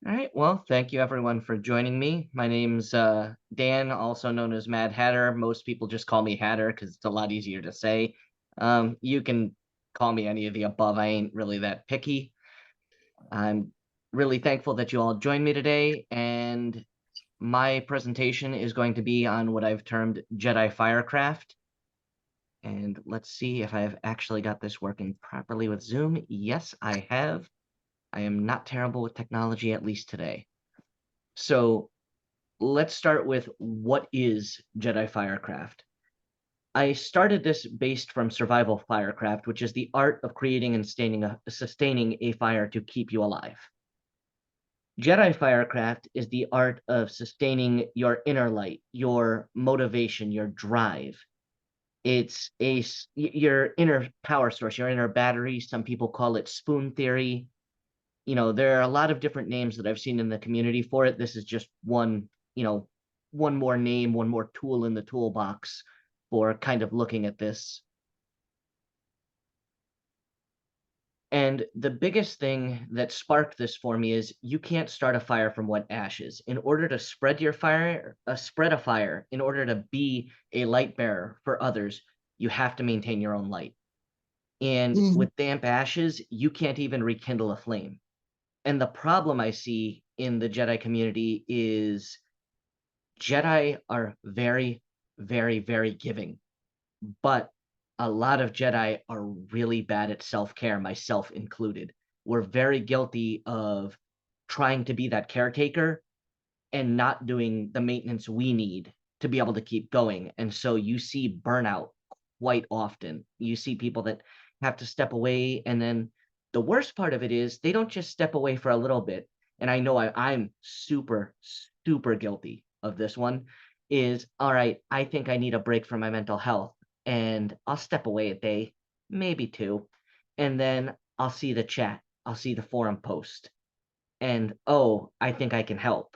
All right. Well, thank you everyone for joining me. My name's Dan, also known as Mad Hatter. Most people just call me Hatter because it's a lot easier to say. You can call me any of the above. I ain't really that picky. I'm really thankful that you all joined me today, and my presentation is going to be on what I've termed Jedi Firecraft. And let's see if I've actually got this working properly with Zoom. Yes, I have. I am not terrible with technology, at least today. So let's start with what is Jedi Firecraft. I started this based from survival firecraft, which is the art of creating and sustaining a fire to keep you alive. Jedi Firecraft is the art of sustaining your inner light, your motivation, your drive. It's your inner power source, your inner battery. Some people call it spoon theory. There are a lot of different names that I've seen in the community for it. This is just one more name, one more tool in the toolbox for kind of looking at this. And the biggest thing that sparked this for me is you can't start a fire from wet ashes. In order to spread a fire, in order to be a light bearer for others, you have to maintain your own light. And Mhm. with damp ashes, you can't even rekindle a flame. And the problem I see in the Jedi community is Jedi are very, very, very giving, but a lot of Jedi are really bad at self-care, myself included. We're very guilty of trying to be that caretaker and not doing the maintenance we need to be able to keep going. And so you see burnout quite often. You see people that have to step away. And then the worst part of it is they don't just step away for a little bit. And I know I'm super, super guilty of this one is all right, I think I need a break from my mental health. And I'll step away a day, maybe two. And then I'll see the chat, I'll see the forum post. And oh, I think I can help,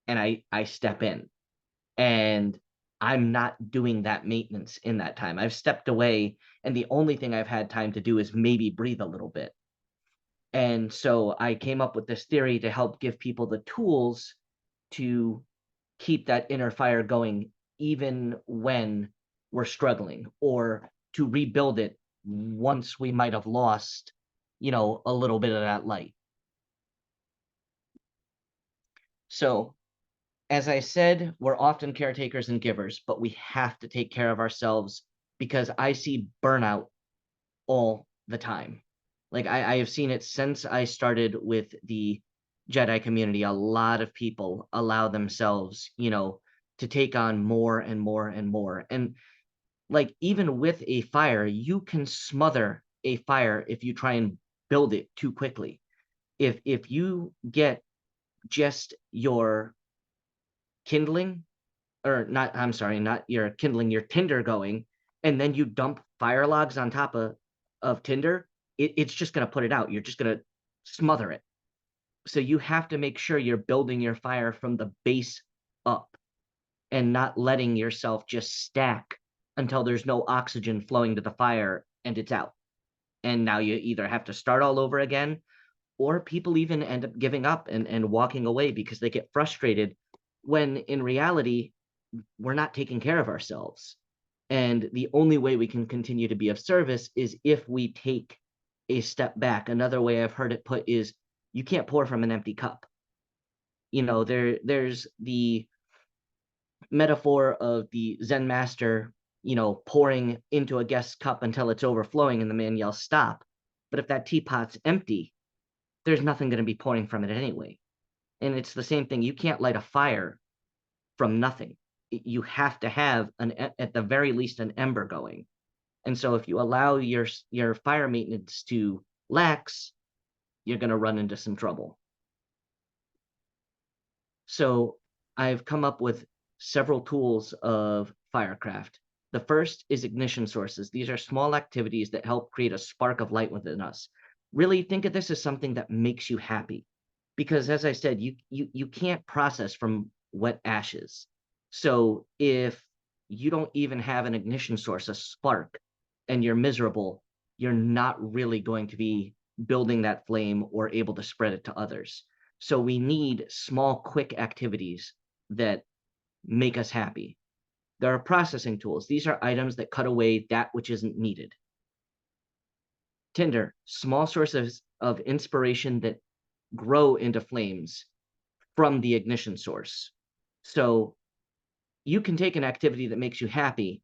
and I step in, and I'm not doing that maintenance in that time. I've stepped away, and the only thing I've had time to do is maybe breathe a little bit. And so I came up with this theory to help give people the tools to keep that inner fire going even when we're struggling, or to rebuild it once we might have lost, a little bit of that light. So as I said, we're often caretakers and givers, but we have to take care of ourselves because I see burnout all the time. Like I have seen it since I started with the Jedi community. A lot of people allow themselves, to take on more and more and more. And like even with a fire, you can smother a fire if you try and build it too quickly. If you get just your kindling, or not, I'm sorry, not your kindling, your tinder going, and then you dump fire logs on top of tinder, it's just going to put it out. You're just going to smother it. So you have to make sure you're building your fire from the base up and not letting yourself just stack until there's no oxygen flowing to the fire and it's out. And now you either have to start all over again, or people even end up giving up and walking away because they get frustrated when in reality we're not taking care of ourselves. And the only way we can continue to be of service is if we take a step back. Another way I've heard it put is you can't pour from an empty cup. There's the metaphor of the Zen master, pouring into a guest's cup until it's overflowing and the man yells stop. But if that teapot's empty, there's nothing going to be pouring from it anyway. And it's the same thing. You can't light a fire from nothing. You have to have at the very least an ember going. And so if you allow your fire maintenance to lax, you're going to run into some trouble. So I've come up with several tools of Firecraft. The first is ignition sources. These are small activities that help create a spark of light within us. Really think of this as something that makes you happy. Because as I said, you can't process from wet ashes. So if you don't even have an ignition source, a spark, and you're miserable, you're not really going to be building that flame or able to spread it to others. So we need small, quick activities that make us happy. There are processing tools. These are items that cut away that which isn't needed. Tinder, small sources of inspiration that grow into flames from the ignition source. So you can take an activity that makes you happy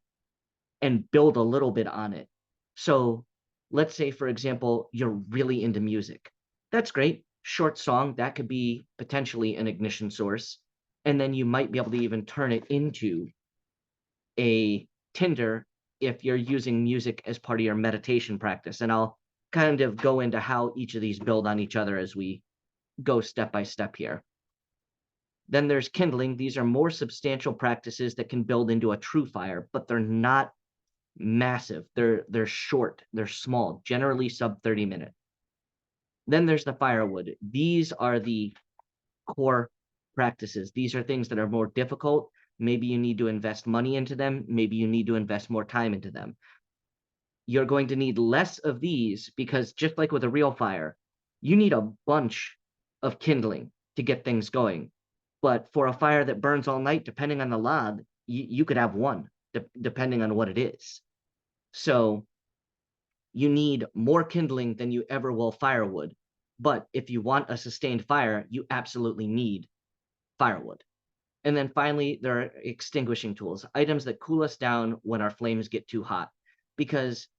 and build a little bit on it. So let's say, for example, you're really into music. That's great. Short song, that could be potentially an ignition source. And then you might be able to even turn it into a Tinder if you're using music as part of your meditation practice. And I'll kind of go into how each of these build on each other as we go step by step here. Then there's kindling. These are more substantial practices that can build into a true fire, but they're not massive. They're short, they're small, generally sub 30 minutes. Then there's the firewood. These are the core practices. These are things that are more difficult. Maybe you need to invest money into them. Maybe you need to invest more time into them. You're going to need less of these because just like with a real fire, you need a bunch of kindling to get things going. But for a fire that burns all night, depending on the log, you could have one, depending on what it is. So you need more kindling than you ever will firewood. But if you want a sustained fire, you absolutely need firewood. And then finally, there are extinguishing tools, items that cool us down when our flames get too hot. Because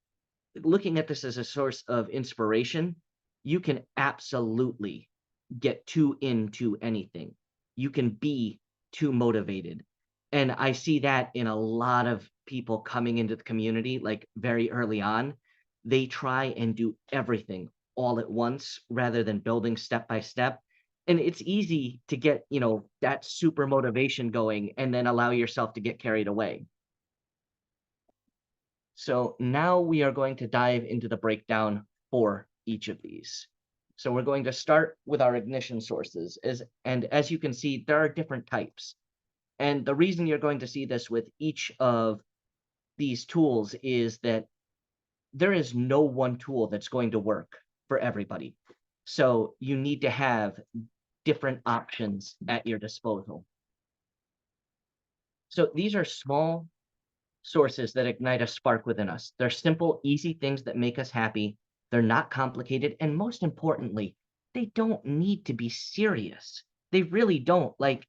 looking at this as a source of inspiration, you can absolutely get too into anything. You can be too motivated. And I see that in a lot of people coming into the community, like very early on. They try and do everything all at once rather than building step by step. And it's easy to get, that super motivation going and then allow yourself to get carried away. So now we are going to dive into the breakdown for each of these. So we're going to start with our ignition sources. And as you can see, there are different types. And the reason you're going to see this with each of these tools is that there is no one tool that's going to work for everybody. So you need to have different options at your disposal. So these are small sources that ignite a spark within us. They're simple, easy things that make us happy. They're not complicated. And most importantly, they don't need to be serious. They really don't. Like,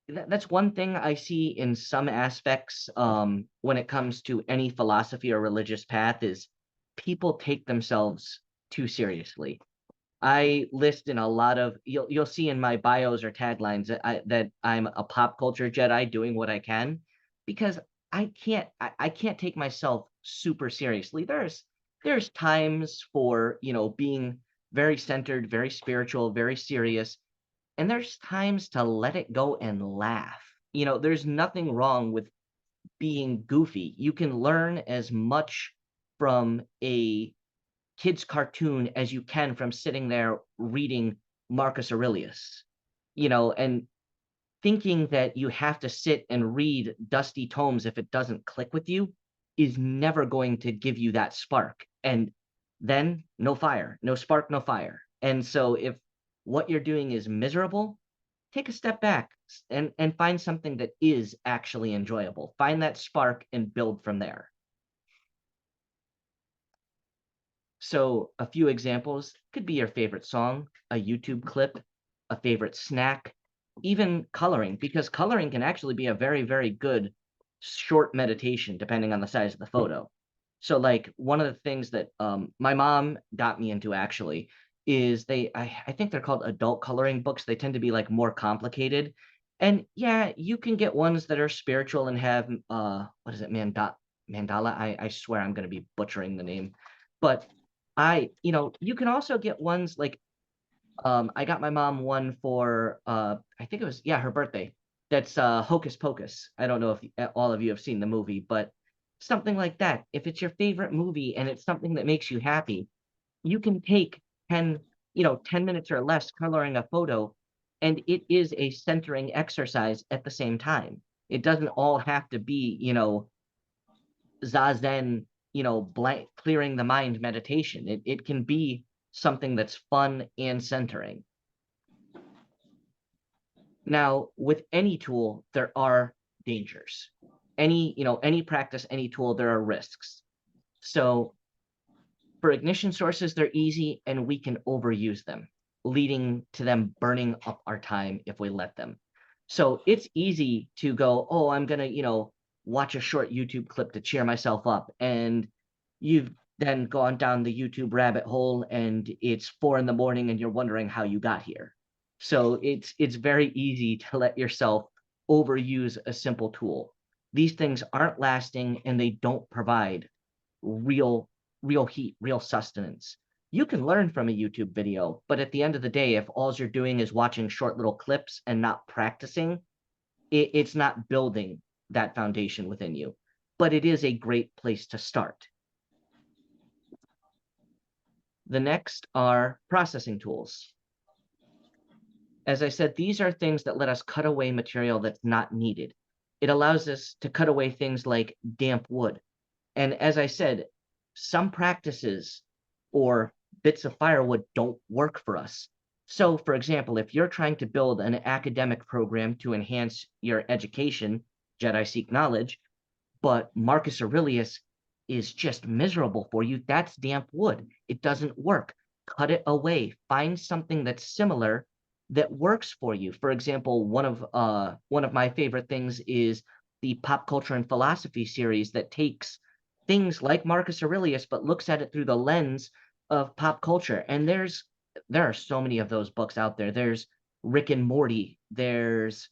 that's one thing I see in some aspects when it comes to any philosophy or religious path is people take themselves too seriously. I list in a lot of you'll see in my bios or taglines that I'm a pop culture Jedi doing what I can because I can't take myself super seriously. There's times for, being very centered, very spiritual, very serious, and there's times to let it go and laugh. There's nothing wrong with being goofy. You can learn as much from a kid's cartoon as you can from sitting there reading Marcus Aurelius, and thinking that you have to sit and read dusty tomes if it doesn't click with you is never going to give you that spark. And then no fire, no spark, no fire. And so if what you're doing is miserable, take a step back and find something that is actually enjoyable. Find that spark and build from there. So a few examples could be your favorite song, a YouTube clip, a favorite snack, even coloring, because coloring can actually be a very, very good short meditation depending on the size of the photo. So like one of the things that my mom got me into actually is I think they're called adult coloring books. They tend to be like more complicated. And yeah, you can get ones that are spiritual and have what is it, mandala? I swear I'm gonna be butchering the name. But you can also get ones like I got my mom one for I think it was her birthday. That's Hocus Pocus. I don't know if all of you have seen the movie, but something like that. If it's your favorite movie and it's something that makes you happy, you can take 10 minutes or less coloring a photo, and it is a centering exercise at the same time. It doesn't all have to be, zazen, blank clearing the mind meditation. It can be something that's fun and centering. Now, with any tool, there are dangers. Any practice, any tool, there are risks. So for ignition sources, they're easy and we can overuse them, leading to them burning up our time if we let them. So it's easy to go, oh, I'm going to, watch a short YouTube clip to cheer myself up. And you've then gone down the YouTube rabbit hole and it's 4 in the morning and you're wondering how you got here. So it's very easy to let yourself overuse a simple tool. These things aren't lasting and they don't provide real real heat, real sustenance. You can learn from a YouTube video, but at the end of the day, if all you're doing is watching short little clips and not practicing, it's not building that foundation within you. But it is a great place to start. The next are processing tools. As I said, these are things that let us cut away material that's not needed. It allows us to cut away things like damp wood. And as I said, some practices or bits of firewood don't work for us. So, for example, if you're trying to build an academic program to enhance your education, Jedi seek knowledge, but Marcus Aurelius is just miserable for you, that's damp wood. It doesn't work. Cut it away. Find something that's similar that works for you. For example, one of my favorite things is the Pop Culture and Philosophy series that takes things like Marcus Aurelius but looks at it through the lens of pop culture. And there are so many of those books out there. There's Rick and Morty, there's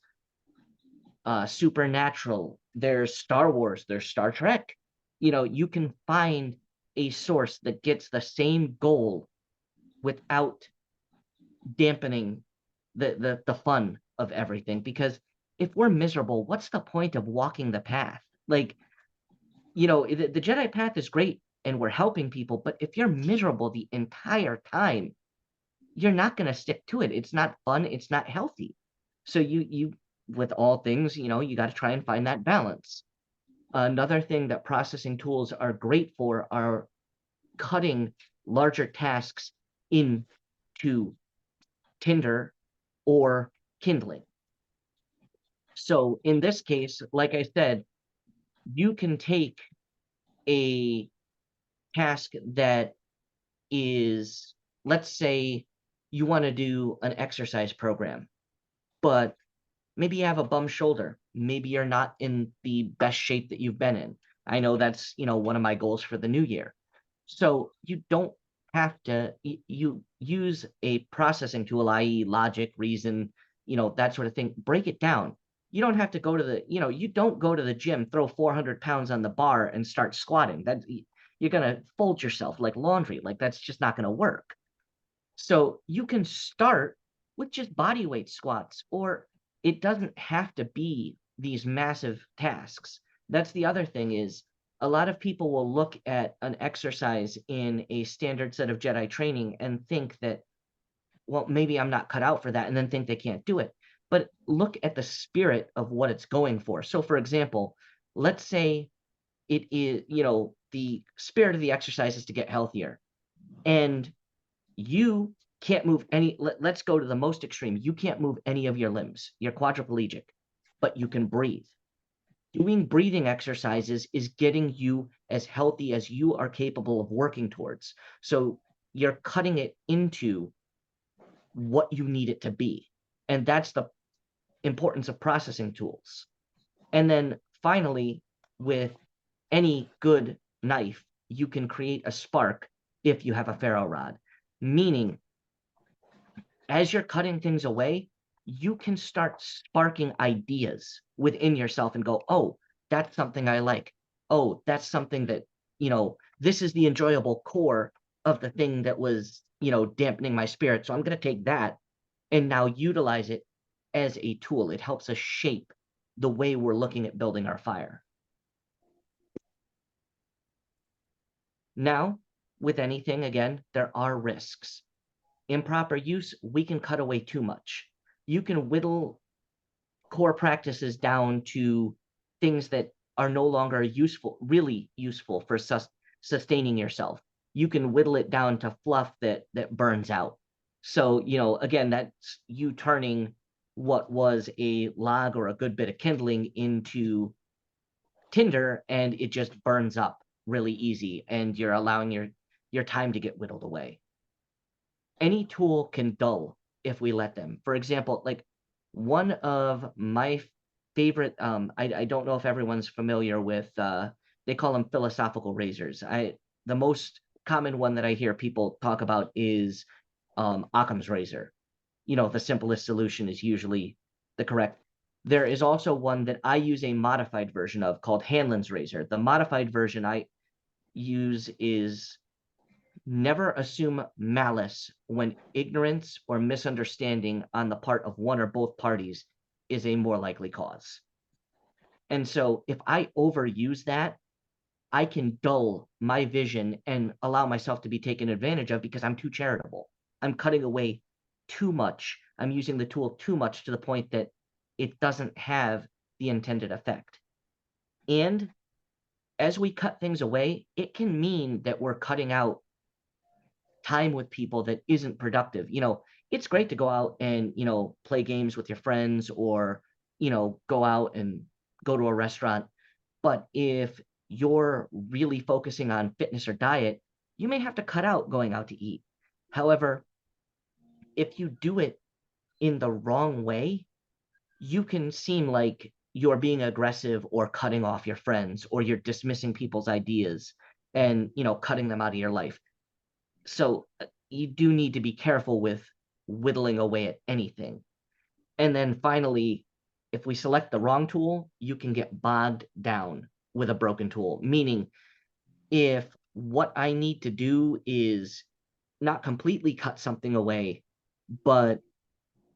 Supernatural, there's Star Wars, there's Star Trek. You can find a source that gets the same goal without dampening the fun of everything. Because if we're miserable, what's the point of walking the path? Like, the Jedi path is great and we're helping people, but if you're miserable the entire time, you're not going to stick to it. It's not fun. It's not healthy. So you with all things, you got to try and find that balance. Another thing that processing tools are great for are cutting larger tasks into tinder or kindling. So in this case, like I said, you can take a task that is, let's say you want to do an exercise program, but maybe you have a bum shoulder. Maybe you're not in the best shape that you've been in. I know that's, one of my goals for the new year. So you don't have to, you use a processing tool, i.e. logic, reason, that sort of thing. Break it down. You don't have to go to you don't go to the gym, throw 400 pounds on the bar and start squatting. You're going to fold yourself like laundry. Like that's just not going to work. So you can start with just body weight squats, or it doesn't have to be these massive tasks. That's the other thing is a lot of people will look at an exercise in a standard set of Jedi training and think that, well, maybe I'm not cut out for that, and then think they can't do it. But look at the spirit of what it's going for. So, for example, let's say it is, the spirit of the exercise is to get healthier. And you can't move let's go to the most extreme. You can't move any of your limbs. You're quadriplegic, but you can breathe. Doing breathing exercises is getting you as healthy as you are capable of working towards. So you're cutting it into what you need it to be. And that's the importance of processing tools. And then finally, with any good knife, you can create a spark if you have a ferro rod, meaning as you're cutting things away, you can start sparking ideas within yourself and go, oh, that's something I like. Oh, that's something that, this is the enjoyable core of the thing that was, dampening my spirit. So I'm going to take that and now utilize it as a tool. It helps us shape the way we're looking at building our fire. Now, with anything, again, there are risks. Improper use, we can cut away too much. You can whittle core practices down to things that are no longer useful, really useful for sustaining yourself. You can whittle it down to fluff that burns out. So, again, that's you turning what was a log or a good bit of kindling into tinder, and it just burns up really easy, and you're allowing your time to get whittled away. Any tool can dull if we let them. For example, like one of my favorite, I don't know if everyone's familiar with, they call them philosophical razors. The most common one that I hear people talk about is Occam's razor. The simplest solution is usually the correct. There is also one that I use a modified version of called Hanlon's razor. The modified version I use is never assume malice when ignorance or misunderstanding on the part of one or both parties is a more likely cause. And so if I overuse that, I can dull my vision and allow myself to be taken advantage of because I'm too charitable. I'm cutting away too much. I'm using the tool too much to the point that it doesn't have the intended effect. And as we cut things away, it can mean that we're cutting out time with people that isn't productive. It's great to go out and, play games with your friends or, go out and go to a restaurant. But if you're really focusing on fitness or diet, you may have to cut out going out to eat. However, if you do it in the wrong way, you can seem like you're being aggressive or cutting off your friends or you're dismissing people's ideas and, cutting them out of your life. So you do need to be careful with whittling away at anything. And then finally, if we select the wrong tool, you can get bogged down with a broken tool. Meaning, if what I need to do is not completely cut something away, but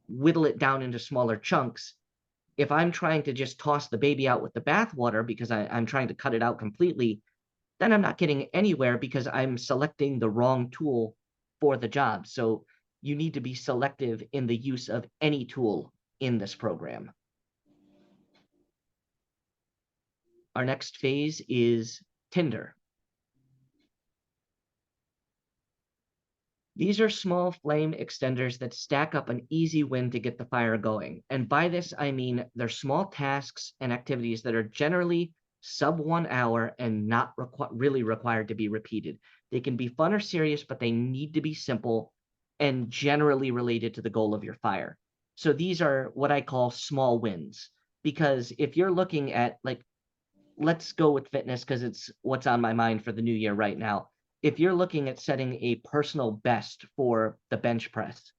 whittle it down into smaller chunks, if I'm trying to just toss the baby out with the bathwater because I'm trying to cut it out completely, then I'm not getting anywhere because I'm selecting the wrong tool for the job. So you need to be selective in the use of any tool in this program. Our next phase is tinder. These are small flame extenders that stack up an easy win to get the fire going. And by this, I mean they're small tasks and activities that are generally sub 1 hour and not really required to be repeated. They can be fun or serious, but they need to be simple and generally related to the goal of your fire. So these are what I call small wins. Because if you're looking at, like, let's go with fitness because it's what's on my mind for the new year right now. If you're looking at setting a personal best for the bench press,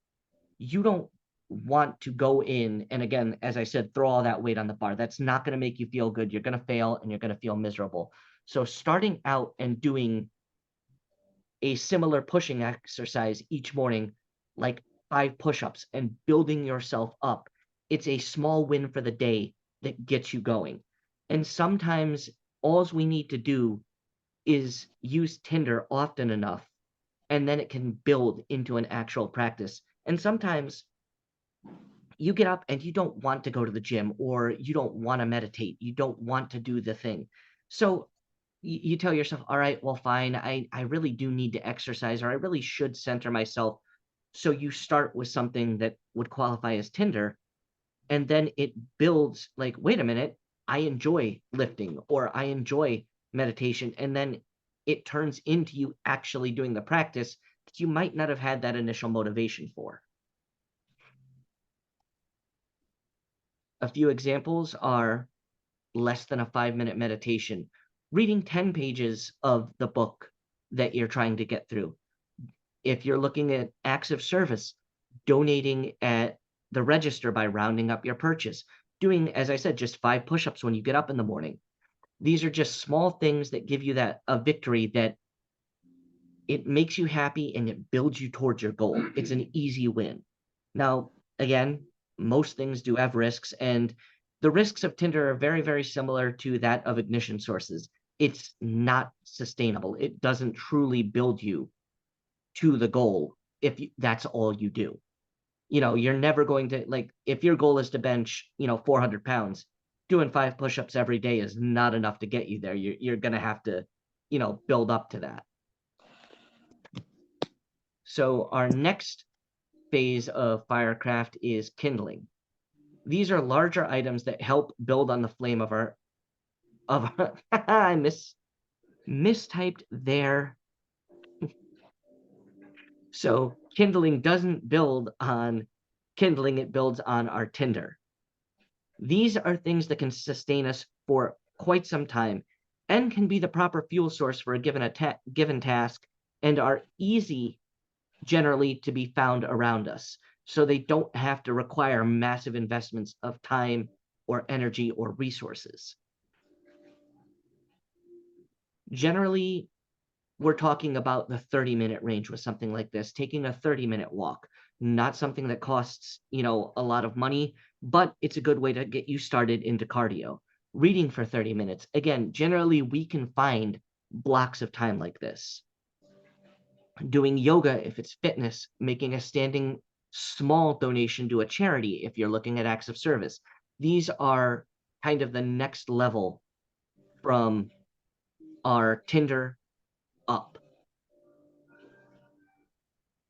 you don't want to go in and, again, as I said, throw all that weight on the bar. That's not going to make you feel good. You're going to fail and you're going to feel miserable. So starting out and doing a similar pushing exercise each morning, like 5 push-ups, and building yourself up, it's a small win for the day that gets you going. And sometimes all we need to do is use tinder often enough, and then it can build into an actual practice. And sometimes you get up and you don't want to go to the gym, or you don't want to meditate, you don't want to do the thing. So you tell yourself, all right, well, fine, I really do need to exercise, or I really should center myself. So you start with something that would qualify as tinder, and then it builds, like, wait a minute, I enjoy lifting or I enjoy meditation, and then it turns into you actually doing the practice that you might not have had that initial motivation for. A few examples are less than a 5-minute meditation, reading 10 pages of the book that you're trying to get through. If you're looking at acts of service, donating at the register by rounding up your purchase, doing, as I said, just 5 push-ups when you get up in the morning. These are just small things that give you that a victory that it makes you happy and it builds you towards your goal. It's an easy win. Now, again, most things do have risks, and the risks of tinder are very, very similar to that of ignition sources. It's not sustainable. It doesn't truly build you to the goal if that's all you do. You're never going to, like, if your goal is to bench, 400 pounds, doing 5 push-ups every day is not enough to get you there. You're going to have to, build up to that. So our next phase of Firecraft is kindling. These are larger items that help build on the flame of our I mistyped there. So kindling doesn't build on kindling, it builds on our tinder. These are things that can sustain us for quite some time and can be the proper fuel source for a given task and are easy generally to be found around us. So they don't have to require massive investments of time or energy or resources. Generally, we're talking about the 30-minute range with something like this, taking a 30-minute walk, not something that costs, a lot of money, but it's a good way to get you started into cardio. Reading for 30 minutes. Again, generally we can find blocks of time like this. Doing yoga if it's fitness, making a standing small donation to a charity if you're looking at acts of service. These are kind of the next level from our Tinder up.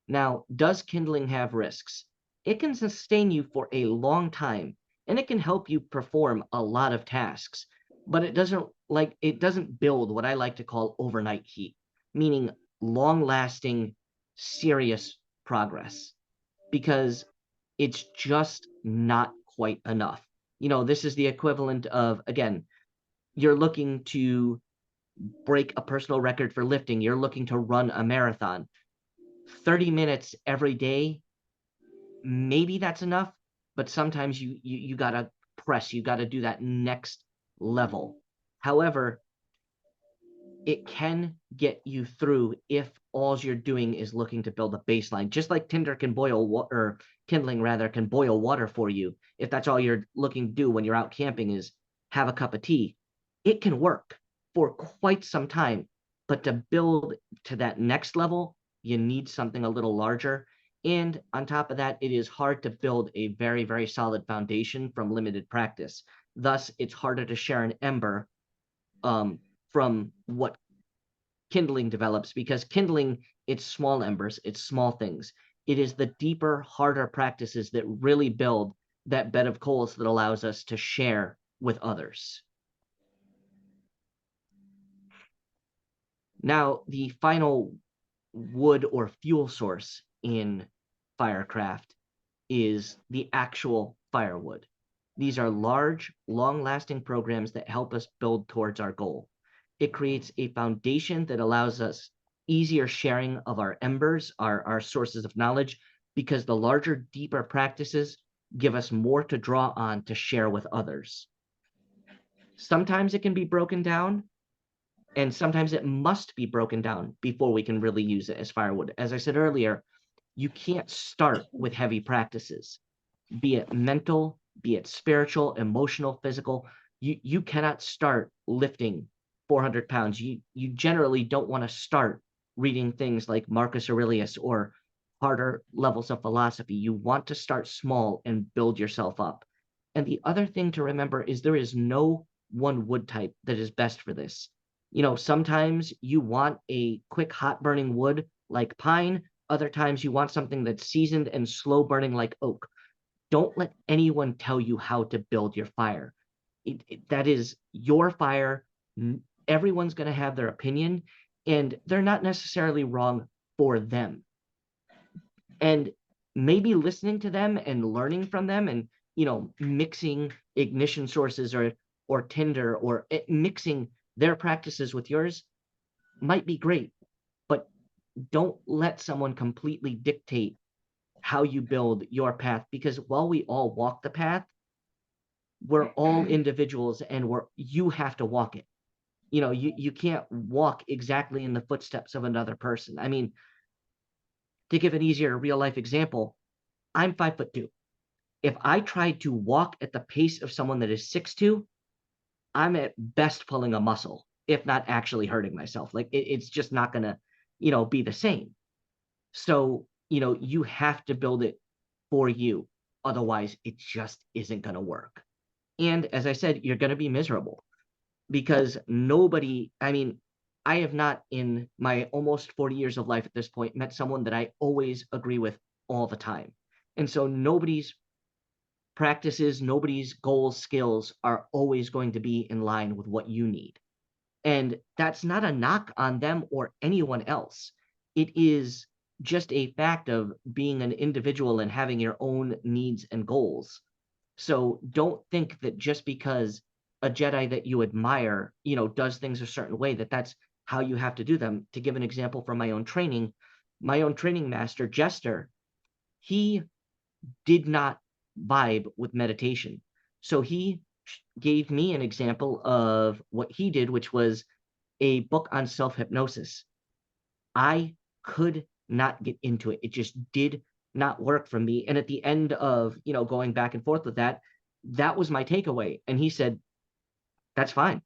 Now, does kindling have risks? It can sustain you for a long time, and it can help you perform a lot of tasks, but it doesn't build what I like to call overnight heat, meaning long-lasting, serious progress, because it's just not quite enough. This is the equivalent of, again, you're looking to break a personal record for lifting, you're looking to run a marathon. 30 minutes every day, maybe that's enough, but sometimes you gotta press, you gotta do that next level. However, it can get you through if all you're doing is looking to build a baseline. Just like Tinder can boil water, or kindling rather, can boil water for you. If that's all you're looking to do when you're out camping is have a cup of tea, it can work for quite some time. But to build to that next level, you need something a little larger. And on top of that, it is hard to build a very, very solid foundation from limited practice. Thus, it's harder to share an ember from what kindling develops, because kindling, it's small embers, it's small things. It is the deeper, harder practices that really build that bed of coals that allows us to share with others. Now, the final wood or fuel source in Firecraft is the actual firewood. These are large, long-lasting programs that help us build towards our goal. It creates a foundation that allows us easier sharing of our embers, our sources of knowledge, because the larger, deeper practices give us more to draw on to share with others. Sometimes it can be broken down, and sometimes it must be broken down before we can really use it as firewood. As I said earlier, you can't start with heavy practices, be it mental, be it spiritual, emotional, physical. You cannot start lifting 400 pounds. You generally don't want to start reading things like Marcus Aurelius or harder levels of philosophy. You want to start small and build yourself up. And the other thing to remember is there is no one wood type that is best for this. Sometimes you want a quick, hot burning wood like pine. Other times you want something that's seasoned and slow burning like oak. Don't let anyone tell you how to build your fire. That is your fire. Everyone's going to have their opinion, and they're not necessarily wrong for them. And maybe listening to them and learning from them, and mixing ignition sources or tinder, or mixing their practices with yours might be great, but don't let someone completely dictate how you build your path, because while we all walk the path, we're all individuals, and you have to walk it. You can't walk exactly in the footsteps of another person. I mean, to give an easier real life example, I'm 5'2". If I tried to walk at the pace of someone that is 6'2", I'm at best pulling a muscle, if not actually hurting myself. Like it's just not gonna, be the same. So, you have to build it for you. Otherwise, it just isn't gonna work. And as I said, you're gonna be miserable, because I mean, I have not in my almost 40 years of life at this point met someone that I always agree with all the time. And so nobody's practices, nobody's goals, skills are always going to be in line with what you need. And that's not a knock on them or anyone else. It is just a fact of being an individual and having your own needs and goals. So don't think that just because a Jedi that you admire, does things a certain way, that that's how you have to do them. To give an example from my own training master, Jester, he did not vibe with meditation. So he gave me an example of what he did, which was a book on self hypnosis. I could not get into it. It just did not work for me. And at the end of, going back and forth with that, that was my takeaway. And he said, that's fine.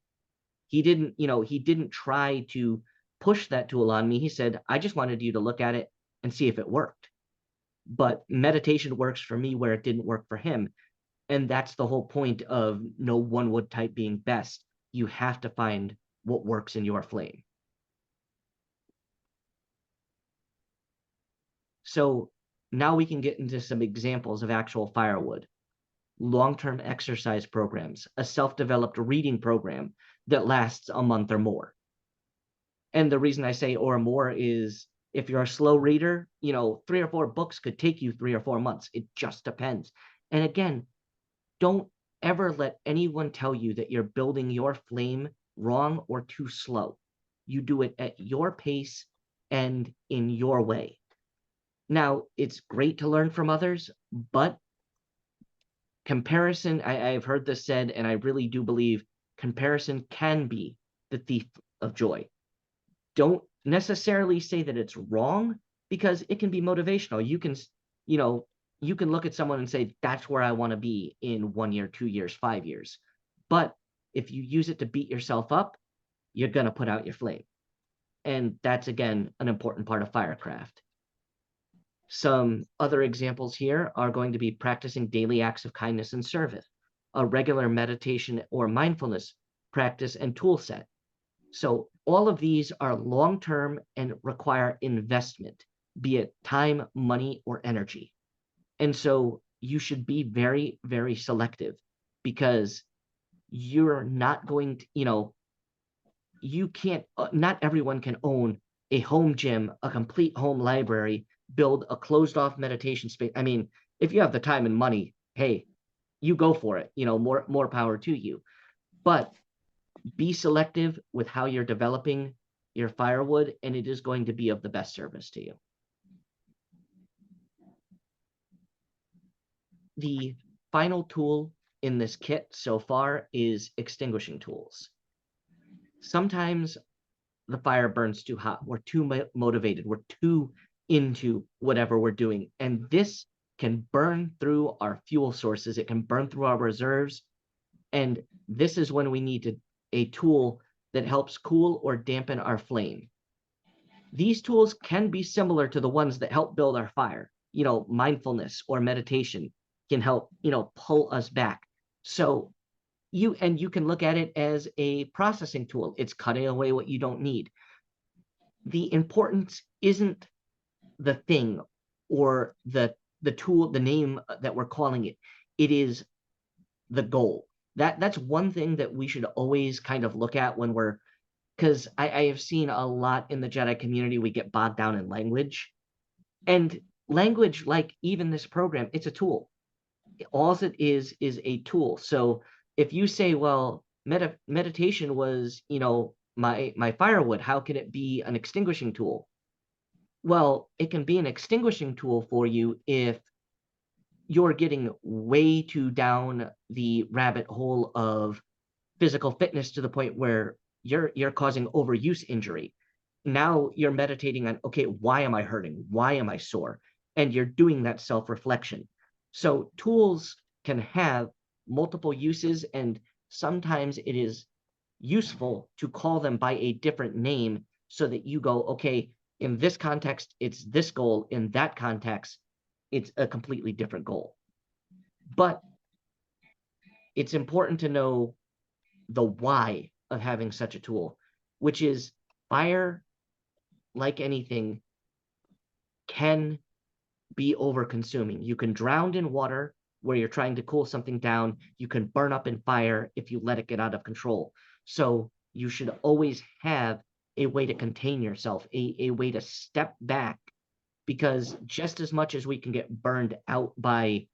He didn't try to push that tool on me. He said, I just wanted you to look at it and see if it worked. But meditation works for me where it didn't work for him. And that's the whole point of no one wood type being best. You have to find what works in your flame. So now we can get into some examples of actual firewood. Long-term exercise programs, a self-developed reading program that lasts a month or more. And the reason I say or more is if you're a slow reader, 3 or 4 books could take you 3 or 4 months. It just depends. And again, don't ever let anyone tell you that you're building your flame wrong or too slow. You do it at your pace and in your way. Now, it's great to learn from others, but comparison, I've heard this said, and I really do believe comparison can be the thief of joy. Don't necessarily say that it's wrong, because it can be motivational. You can look at someone and say, that's where I want to be in 1 year, 2 years, 5 years. But if you use it to beat yourself up, you're going to put out your flame. And that's, again, an important part of Firecraft. Some other examples here are going to be practicing daily acts of kindness and service, a regular meditation or mindfulness practice and tool set. So all of these are long-term and require investment, be it time, money, or energy. And so you should be very, very selective, because you're not going to, you can't, not everyone can own a home gym, a complete home library, build a closed off meditation space. I mean, if you have the time and money, hey, you go for it, more power to you. But be selective with how you're developing your firewood, and it is going to be of the best service to you. The final tool in this kit so far is extinguishing tools. Sometimes the fire burns too hot. We're too motivated. We're too into whatever we're doing. And this can burn through our fuel sources. It can burn through our reserves. And this is when we need a tool that helps cool or dampen our flame. These tools can be similar to the ones that help build our fire. Mindfulness or meditation can help, pull us back. So you can look at it as a processing tool. It's cutting away what you don't need. The importance isn't the thing or the tool, the name that we're calling it. It is the goal. That's one thing that we should always kind of look at when we're, because I have seen a lot in the Jedi community, we get bogged down in language. And language, like even this program, it's a tool. All it is a tool. So if you say, well, meditation was, my firewood, how can it be an extinguishing tool? Well, it can be an extinguishing tool for you if you're getting way too down the rabbit hole of physical fitness to the point where you're causing overuse injury. Now you're meditating on, okay, why am I hurting? Why am I sore? And you're doing that self-reflection. So tools can have multiple uses, and sometimes it is useful to call them by a different name so that you go, okay, in this context, it's this goal. In that context, it's a completely different goal. But it's important to know the why of having such a tool, which is fire, like anything, can be over consuming. You can drown in water, where you're trying to cool something down, you can burn up in fire if you let it get out of control. So you should always have a way to contain yourself, a way to step back, because just as much as we can get burned out by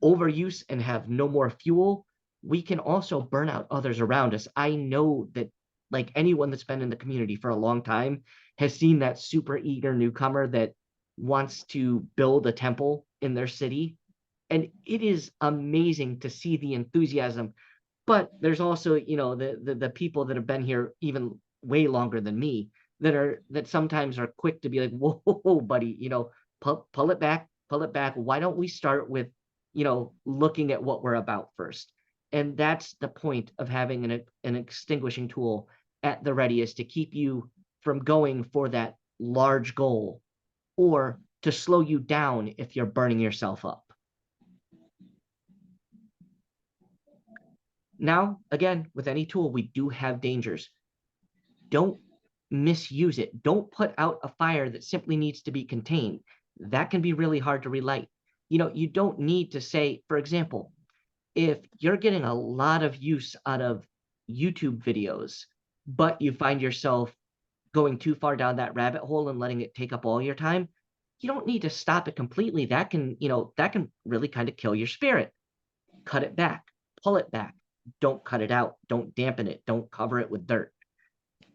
overuse and have no more fuel, we can also burn out others around us. I know that, like, anyone that's been in the community for a long time has seen that super eager newcomer that wants to build a temple in their city. And it is amazing to see the enthusiasm. But there's also, the people that have been here even way longer than me that sometimes are quick to be like, whoa, whoa, buddy, pull it back, pull it back. Why don't we start with, looking at what we're about first? And that's the point of having an extinguishing tool at the ready, is to keep you from going for that large goal, or to slow you down if you're burning yourself up. Now, again, with any tool, we do have dangers. Don't misuse it. Don't put out a fire that simply needs to be contained. That can be really hard to relight. You don't need to say, for example, if you're getting a lot of use out of YouTube videos, but you find yourself going too far down that rabbit hole and letting it take up all your time, you don't need to stop it completely. That can really kind of kill your spirit. Cut it back, pull it back. Don't cut it out. Don't dampen it. Don't cover it with dirt.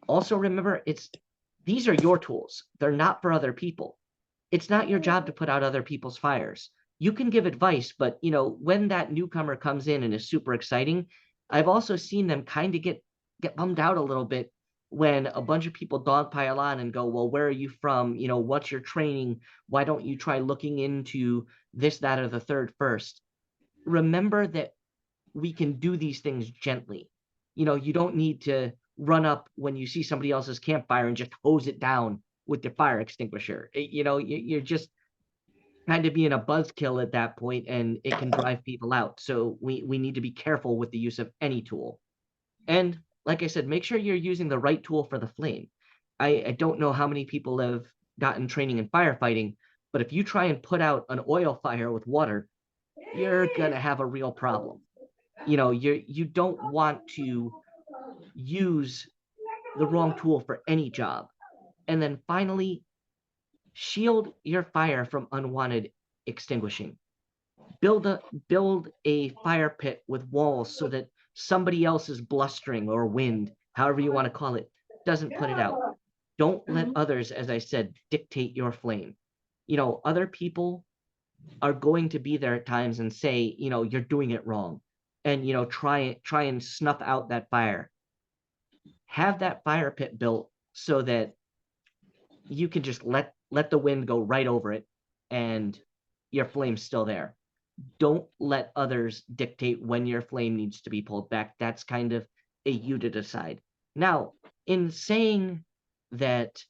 Also remember, these are your tools. They're not for other people. It's not your job to put out other people's fires. You can give advice, but when that newcomer comes in and is super exciting, I've also seen them kind of get bummed out a little bit when a bunch of people dogpile on and go, well, where are you from? What's your training? Why don't you try looking into this, that, or the third first? Remember that we can do these things gently. You don't need to run up when you see somebody else's campfire and just hose it down with the fire extinguisher. You're just kind of being a buzzkill at that point, and it can drive people out. So we need to be careful with the use of any tool. And like I said, make sure you're using the right tool for the flame. I don't know how many people have gotten training in firefighting, but if you try and put out an oil fire with water, you're gonna have a real problem. You don't want to use the wrong tool for any job. And then finally, shield your fire from unwanted extinguishing. Build a fire pit with walls so that somebody else's blustering or wind, however you want to call it, doesn't put it out. Don't let others, as I said, dictate your flame. Other people are going to be there at times and say, you're doing it wrong, and try and snuff out that fire. Have that fire pit built so that you can just let the wind go right over it, and your flame's still there. Don't let others dictate when your flame needs to be pulled back. That's kind of a you to decide. Now, in saying that,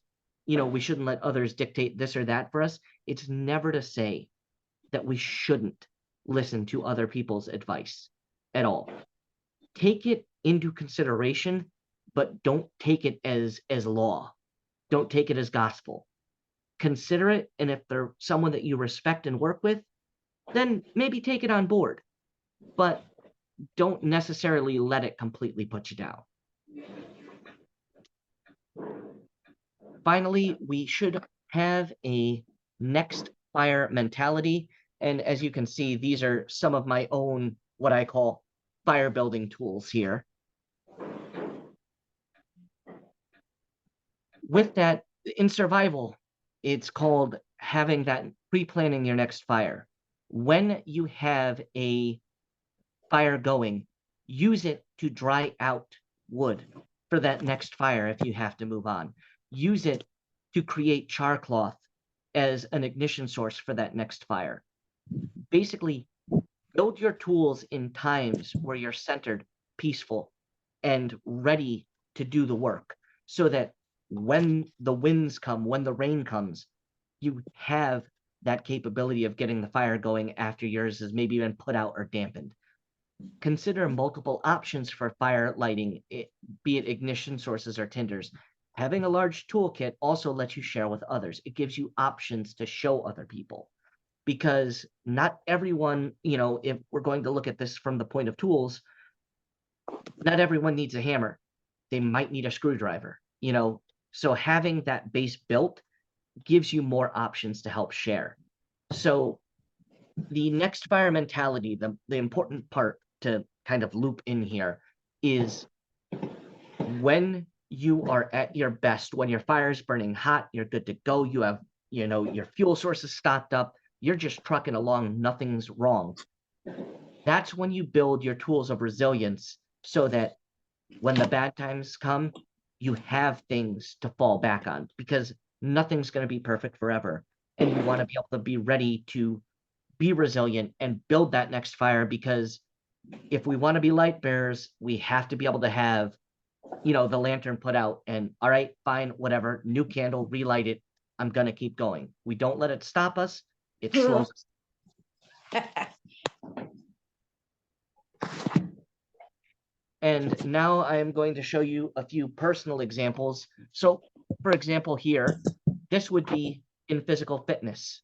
we shouldn't let others dictate this or that for us, it's never to say that we shouldn't listen to other people's advice at all. Take it into consideration, but don't take it as law. Don't take it as gospel. Consider it, and if they're someone that you respect and work with, then maybe take it on board. But don't necessarily let it completely put you down. Finally, we should have a next fire mentality. And as you can see, these are some of my own, what I call, fire building tools here. With that, in survival, it's called having that pre-planning your next fire. When you have a fire going, use it to dry out wood for that next fire if you have to move on. Use it to create char cloth as an ignition source for that next fire. Basically, build your tools in times where you're centered, peaceful, and ready to do the work, so that when the winds come, when the rain comes, you have that capability of getting the fire going after yours has maybe been put out or dampened. Consider multiple options for fire lighting, be it ignition sources or tinders. Having a large toolkit also lets you share with others. It gives you options to show other people. because not everyone, if we're going to look at this from the point of tools, not everyone needs a hammer. They might need a screwdriver. So having that base built gives you more options to help share. So the next fire mentality, the important part to kind of loop in here is when you are at your best, when your fire is burning hot, you're good to go, you have, your fuel sources stocked up, you're just trucking along, nothing's wrong. That's when you build your tools of resilience so that when the bad times come, you have things to fall back on, because nothing's going to be perfect forever. And you want to be able to be ready to be resilient and build that next fire, because if we want to be light bearers, we have to be able to have, the lantern put out and, all right, fine, whatever, new candle, relight it. I'm going to keep going. We don't let it stop us. It slows us. And now I am going to show you a few personal examples. So, for example, here, this would be in physical fitness.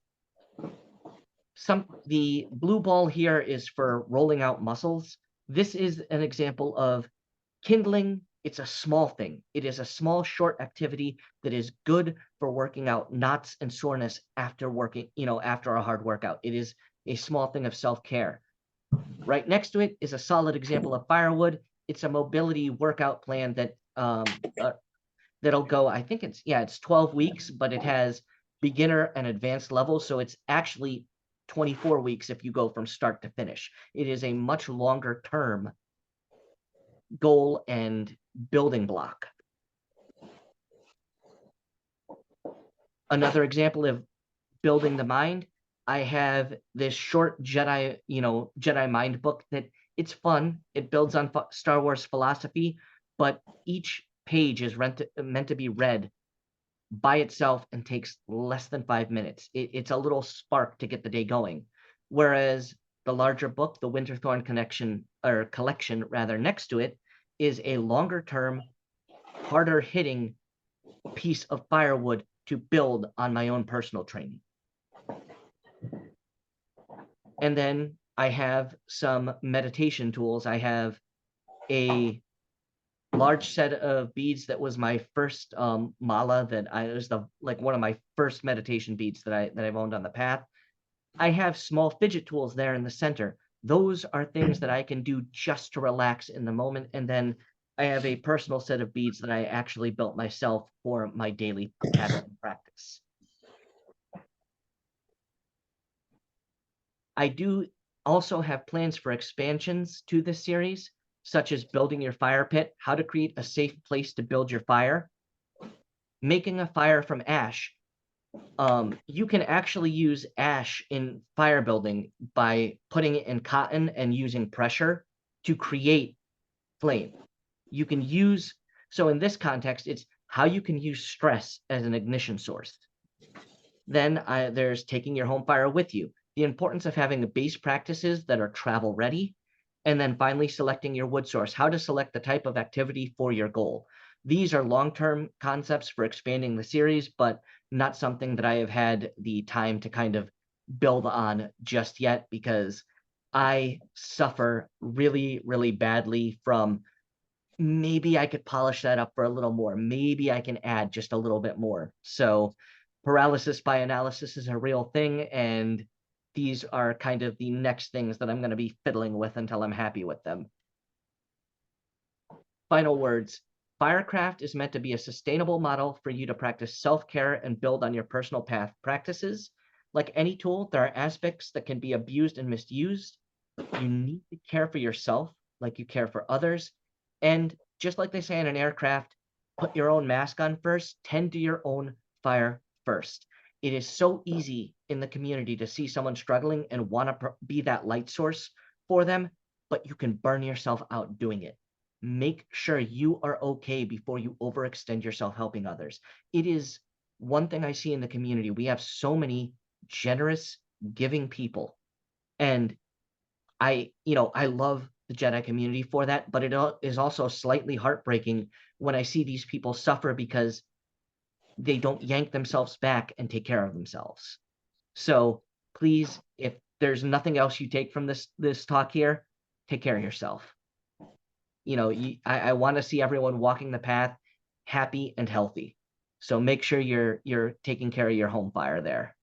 The blue ball here is for rolling out muscles. This is an example of kindling. It's a small thing. It is a small, short activity that is good for working out knots and soreness after after a hard workout. It is a small thing of self-care. Right next to it is a solid example of firewood. It's a mobility workout plan that that'll go, I think it's 12 weeks, but it has beginner and advanced levels, so it's actually 24 weeks if you go from start to finish. It is a much longer term goal and building block. Another example of building the mind, I have this short Jedi mind book that it's fun. It builds on Star Wars philosophy, but each page is meant to be read by itself and takes less than 5 minutes. It's a little spark to get the day going. Whereas the larger book, the Winterthorn collection rather, next to it, is a longer term, harder hitting piece of firewood to build on my own personal training. And then I have some meditation tools. I have a large set of beads that was my first mala one of my first meditation beads that I've owned on the path. I have small fidget tools there in the center. Those are things that I can do just to relax in the moment. And then I have a personal set of beads that I actually built myself for my daily habit and practice. I do also have plans for expansions to this series, such as building your fire pit, how to create a safe place to build your fire, making a fire from ash. You can actually use ash in fire building by putting it in cotton and using pressure to create flame. So in this context, it's how you can use stress as an ignition source. Then there's taking your home fire with you, the importance of having base practices that are travel ready, and then finally selecting your wood source, how to select the type of activity for your goal. These are long-term concepts for expanding the series, but not something that I have had the time to kind of build on just yet, because I suffer really, really badly from maybe I could polish that up for a little more. Maybe I can add just a little bit more. So paralysis by analysis is a real thing, and these are kind of the next things that I'm going to be fiddling with until I'm happy with them. Final words. Firecraft is meant to be a sustainable model for you to practice self-care and build on your personal path practices. Like any tool, there are aspects that can be abused and misused. You need to care for yourself like you care for others. And just like they say in an aircraft, put your own mask on first, tend to your own fire first. It is so easy in the community to see someone struggling and want to be that light source for them, but you can burn yourself out doing it. Make sure you are okay before you overextend yourself helping others. It is one thing I see in the community. We have so many generous, giving people. And I love the Jedi community for that, but it is also slightly heartbreaking when I see these people suffer because they don't yank themselves back and take care of themselves. So please, if there's nothing else you take from this talk here, take care of yourself. I want to see everyone walking the path happy and healthy. So make sure you're taking care of your home fire there.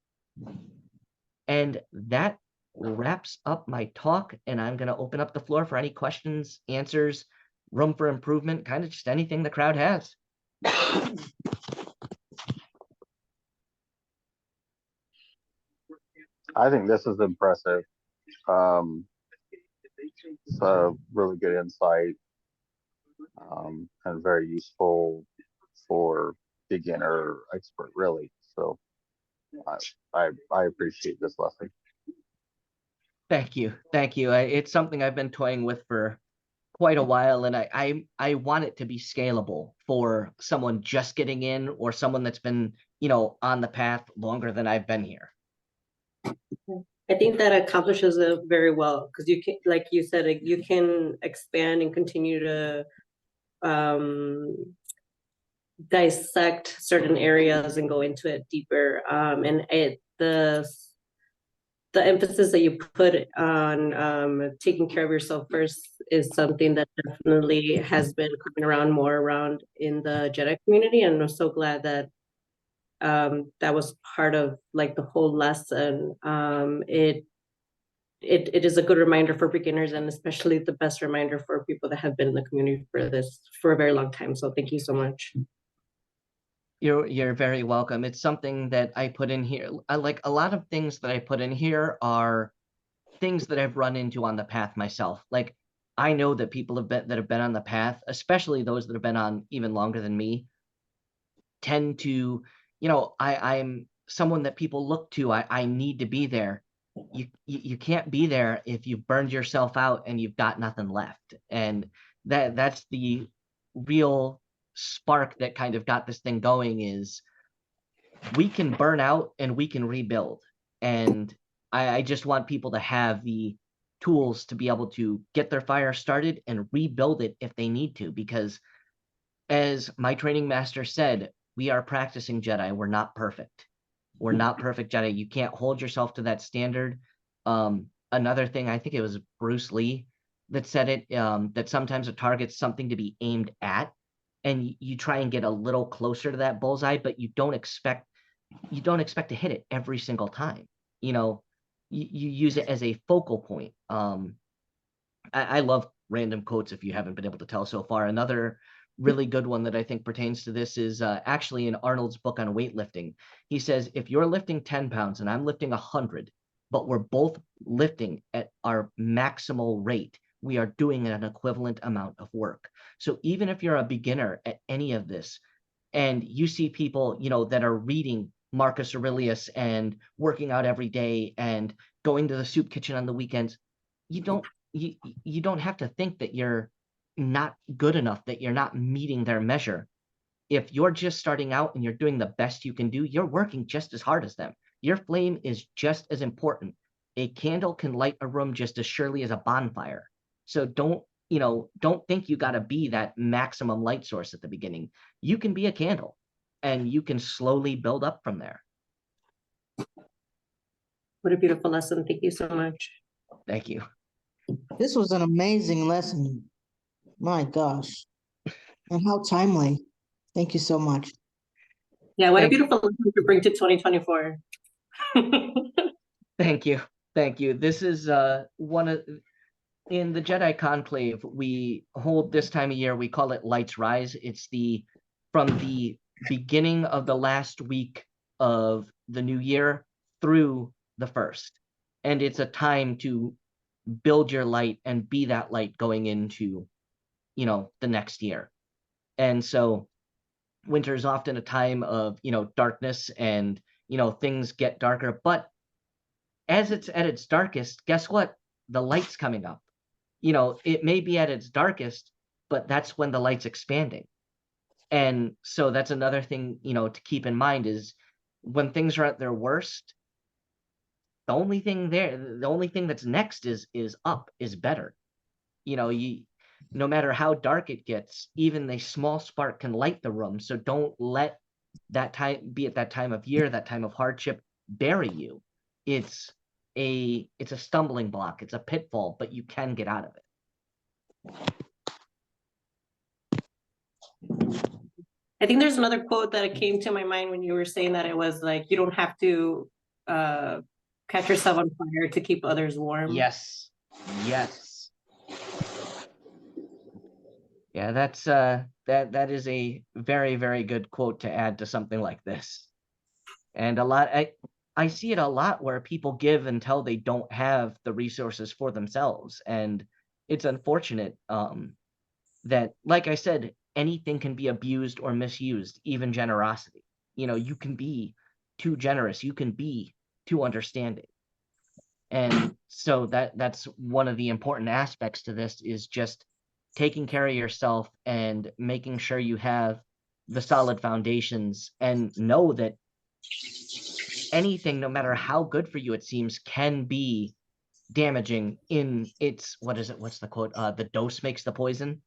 And that wraps up my talk, and I'm going to open up the floor for any questions, answers, room for improvement, kind of just anything the crowd has. I think this is impressive. It's a really good insight, and very useful for beginner expert, really. So I appreciate this lesson. Thank you. It's something I've been toying with for quite a while, and I want it to be scalable for someone just getting in or someone that's been on the path longer than I've been here. I think that accomplishes it very well, because you can, like you said, you can expand and continue to dissect certain areas and go into it deeper. And the emphasis that you put on taking care of yourself first is something that definitely has been coming around more around in the Jedi community, and I'm so glad that that was part of like the whole lesson. It is a good reminder for beginners, and especially the best reminder for people that have been in the community for this for a very long time. So thank you so much. You're very welcome. It's something that I put in here. Like a lot of things that I put in here are things that I've run into on the path myself. Like I know that people that have been on the path, especially those that have been on even longer than me, tend to, I'm someone that people look to. I need to be there. You can't be there if you've burned yourself out and you've got nothing left. And that's the real spark that kind of got this thing going. Is we can burn out and we can rebuild. And I just want people to have the tools to be able to get their fire started and rebuild it if they need to, because as my training master said, we are practicing Jedi. We're not perfect. We're not perfect Jedi. You can't hold yourself to that standard. Another thing, I think it was Bruce Lee that said it, that sometimes a target's something to be aimed at, and you try and get a little closer to that bullseye, but you don't expect to hit it every single time. You use it as a focal point. I love random quotes, if you haven't been able to tell so far. Another really good one that I think pertains to this is actually in Arnold's book on weightlifting. He says, if you're lifting 10 pounds and I'm lifting 100, but we're both lifting at our maximal rate, we are doing an equivalent amount of work. So even if you're a beginner at any of this, and you see people, that are reading Marcus Aurelius and working out every day and going to the soup kitchen on the weekends, you don't have to think that you're not good enough, that you're not meeting their measure. If you're just starting out and you're doing the best you can do, you're working just as hard as them. Your flame is just as important. A candle can light a room just as surely as a bonfire. So don't think you got to be that maximum light source at the beginning. You can be a candle and you can slowly build up from there. What a beautiful lesson. Thank you so much. Thank you. This was an amazing lesson. My gosh. And how timely. Thank you so much. Yeah, what a beautiful lesson to bring to 2024. Thank you. This is one of, in the Jedi Conclave, we hold this time of year, we call it Lights Rise. It's from the beginning of the last week of the new year through the first. And it's a time to build your light and be that light going into, the next year. And so winter is often a time of, darkness and, things get darker. But as it's at its darkest, guess what? The light's coming up. It may be at its darkest, but that's when the light's expanding. And so that's another thing, to keep in mind is when things are at their worst, the only thing that's next is up, is better. No matter how dark it gets, even a small spark can light the room. So don't let that time be at that time of year, that time of hardship, bury you. It's a stumbling block, it's a pitfall, but you can get out of it. I think there's another quote that came to my mind when you were saying that. It was like, you don't have to catch yourself on fire to keep others warm. Yes. Yes. Yeah, that's that is a very, very good quote to add to something like this. And I see it a lot where people give until they don't have the resources for themselves. And it's unfortunate that, like I said, anything can be abused or misused, even generosity. You can be too generous, you can be too understanding. And so that's one of the important aspects to this, is just taking care of yourself and making sure you have the solid foundations, and know that anything, no matter how good for you it seems, can be damaging in its, what's the quote? The dose makes the poison.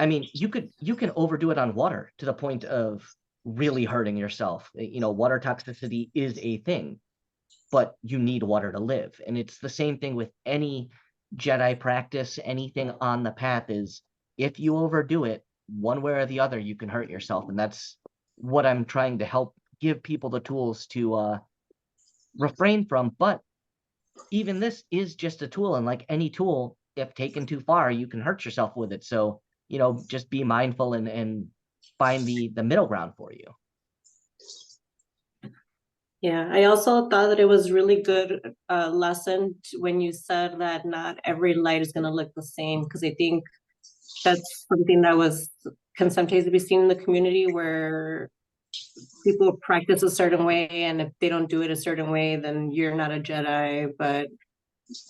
I mean, you can overdo it on water to the point of really hurting yourself. Water toxicity is a thing, but you need water to live. And it's the same thing with any Jedi practice, anything on the path, is if you overdo it one way or the other, you can hurt yourself. And that's what I'm trying to help give people the tools to refrain from. But even this is just a tool, and like any tool, if taken too far, you can hurt yourself with it. So, just be mindful and find the middle ground for you. Yeah, I also thought that it was really good lesson when you said that not every light is going to look the same, because I think that's something that can sometimes be seen in the community, where people practice a certain way, and if they don't do it a certain way, then you're not a Jedi. But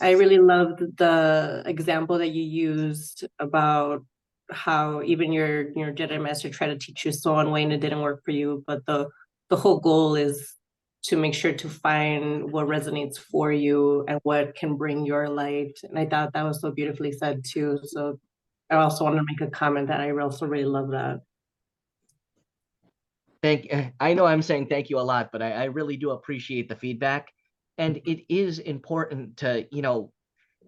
I really loved the example that you used about how even your Jedi master tried to teach you so one way and it didn't work for you, but the whole goal is to make sure to find what resonates for you and what can bring your light. And I thought that was so beautifully said too. So I also want to make a comment that I also really love that. I know I'm saying thank you a lot, but I really do appreciate the feedback. And it is important to,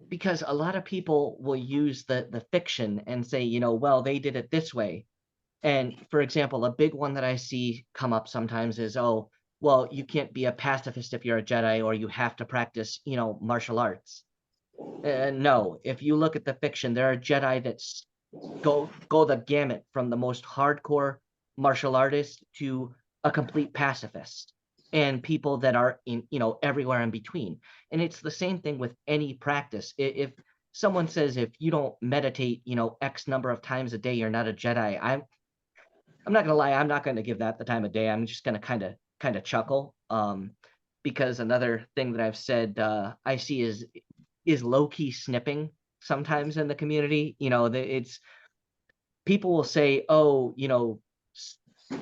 because a lot of people will use the fiction and say, well, they did it this way. And for example, a big one that I see come up sometimes is, oh, well, you can't be a pacifist if you're a Jedi, or you have to practice, martial arts. No, if you look at the fiction, there are Jedi that go the gamut, from the most hardcore martial artist to a complete pacifist, and people that are in, everywhere in between. And it's the same thing with any practice. If someone says, if you don't meditate, X number of times a day, you're not a Jedi, I'm not gonna lie, I'm not gonna give that the time of day. I'm just gonna kind of chuckle, because another thing that I've said, I see is low-key snipping sometimes in the community. It's, people will say, oh,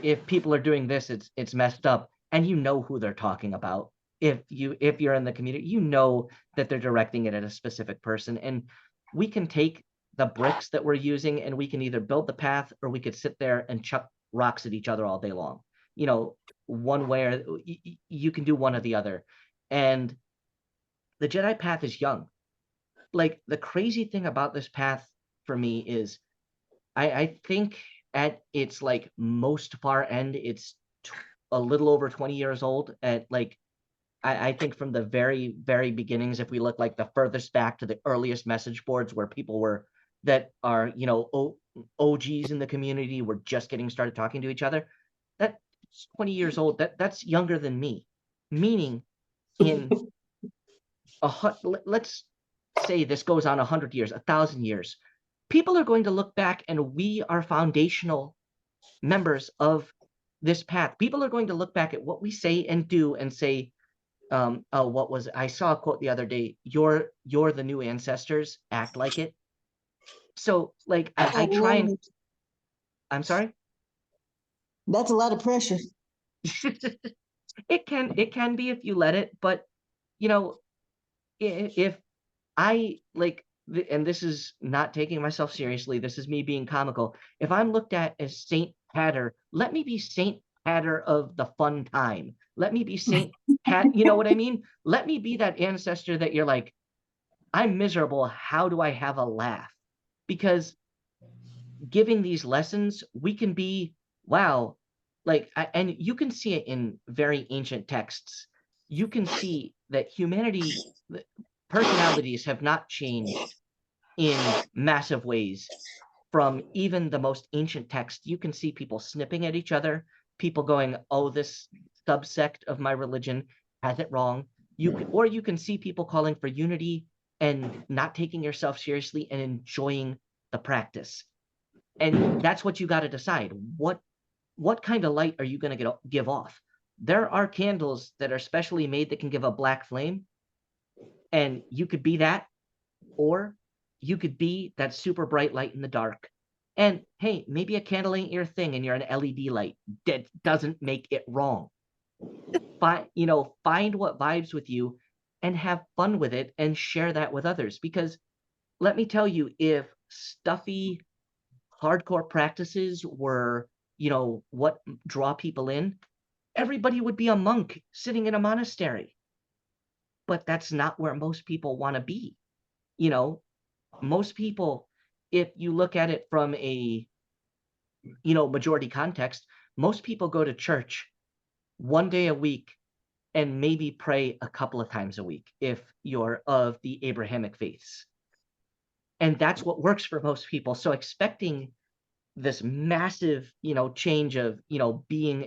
if people are doing this, it's messed up, and who they're talking about. If you're in the community, that they're directing it at a specific person. And we can take the bricks that we're using, and we can either build the path, or we could sit there and chuck rocks at each other all day long. One way, or you can do one or the other. And the Jedi path is young. Like, the crazy thing about this path for me is, I think at its like most far end, it's a little over 20 years old. At like, I think from the very, very beginnings, if we look like the furthest back to the earliest message boards where people were, that are, OGs in the community, were just getting started talking to each other, that's 20 years old. That's younger than me. Meaning, in let's say this goes on 100 years, 1,000 years, people are going to look back, and we are foundational members of this path. People are going to look back at what we say and do and say, I saw a quote the other day, you're the new ancestors, act like it. So like, I try and, I'm sorry? That's a lot of pressure. It can be, if you let it, but if I like, and this is not taking myself seriously, this is me being comical. If I'm looked at as Saint Patter, let me be Saint Hatter of the fun time. Let me be Saint Hat. You know what I mean? Let me be that ancestor that you're like, I'm miserable. How do I have a laugh? Because giving these lessons, we can be, wow, like, and you can see it in very ancient texts. You can see that humanity, personalities have not changed in massive ways from even the most ancient text. You can see people snipping at each other, people going, oh, this subsect of my religion has it wrong. Or you can see people calling for unity and not taking yourself seriously and enjoying the practice. And that's what you got to decide. What kind of light are you going to give off? There are candles that are specially made that can give a black flame, and you could be that, or you could be that super bright light in the dark. And hey, maybe a candle ain't your thing and you're an LED light. That doesn't make it wrong. Find what vibes with you and have fun with it and share that with others. Because let me tell you, if stuffy, hardcore practices were, what draw people in, everybody would be a monk sitting in a monastery. But that's not where most people want to be. Most people, if you look at it from a, majority context, most people go to church one day a week and maybe pray a couple of times a week if you're of the Abrahamic faiths. And that's what works for most people. So expecting this massive, change of, being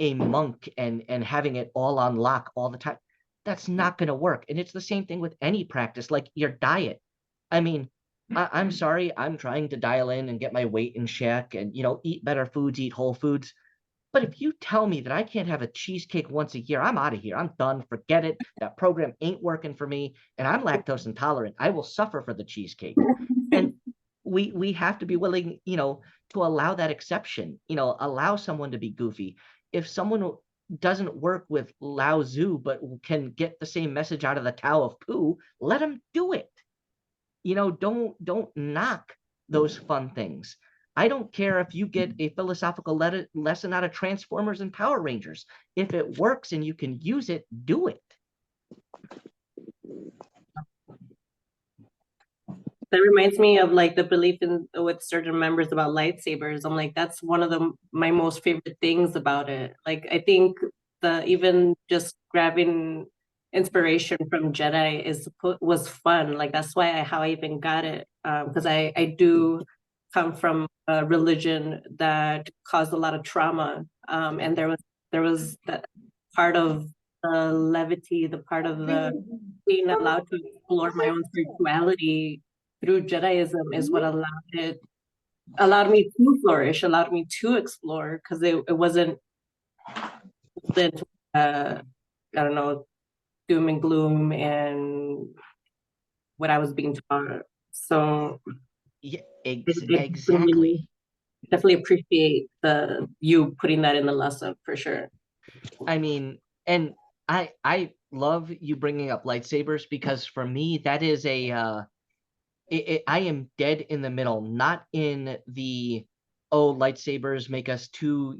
a monk and having it all on lock all the time, that's not going to work. And it's the same thing with any practice, like your diet. I mean, I'm sorry, I'm trying to dial in and get my weight in check and, eat better foods, eat whole foods. But if you tell me that I can't have a cheesecake once a year, I'm out of here. I'm done. Forget it. That program ain't working for me. And I'm lactose intolerant. I will suffer for the cheesecake. And we have to be willing, to allow that exception, allow someone to be goofy. If someone doesn't work with Lao Tzu, but can get the same message out of the Tao of Pooh, let them do it. Don't knock those fun things. I don't care if you get a philosophical lesson out of Transformers and Power Rangers. If it works and you can use it, do it. That reminds me of like the belief in with certain members about lightsabers. I'm like, that's one of my most favorite things about it. Like, I think even just grabbing inspiration from Jedi was fun. Like, that's how I even got it. Because I do come from a religion that caused a lot of trauma. And there was that part of the levity, the part of the being allowed to explore my own spirituality through Jediism is what allowed me to flourish, allowed me to explore, because it wasn't I don't know, doom and gloom and what I was being taught. So Yeah, exactly. Definitely appreciate you putting that in the lesson for sure. I mean, and I love you bringing up lightsabers, because for me that is I am dead in the middle, not in the, oh, lightsabers make us too,